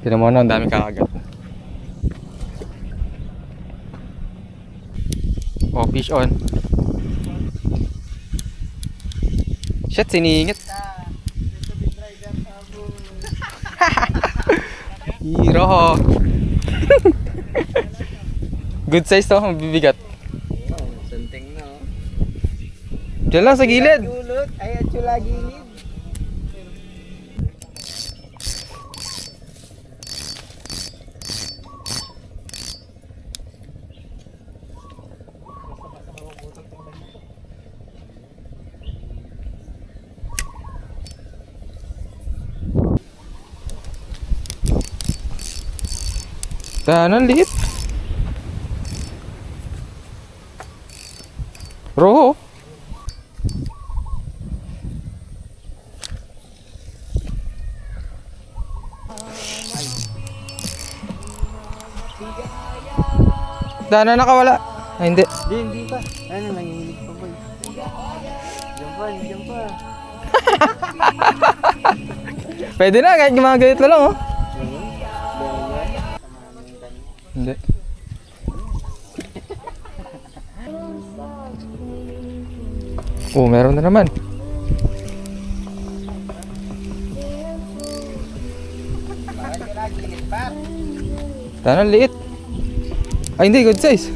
Tinan mo na, ang dami kakagat. Oh, fish on. Shit, siningit. Hiro. Good size to, mabibigat. Sunting na. Diyan lang sa gilid. Ulot, ay at yung gilid. Tahanan, liit. Roho. Tahanan, nakawala. Ay, hindi. Hindi pa. Ano, nanginginig pa boy. Diyan pa. Pwede na, kahit gumagayot na lang, oh. Hindi. Oh, meron na naman. Tanan, liit. Ay, hindi, good size.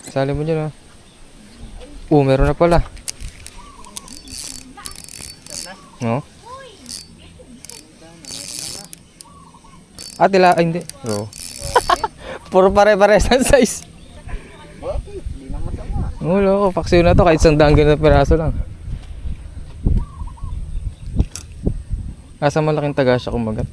Sali mo dyan, oh. Oh, meron na pala. No? Ay, hindi. Oh. Puro pare-pares ng size. Hindi na masama. Wala ko, paksiw na to kahit 100 na peraso lang. Asa malaking taga siya kumagat.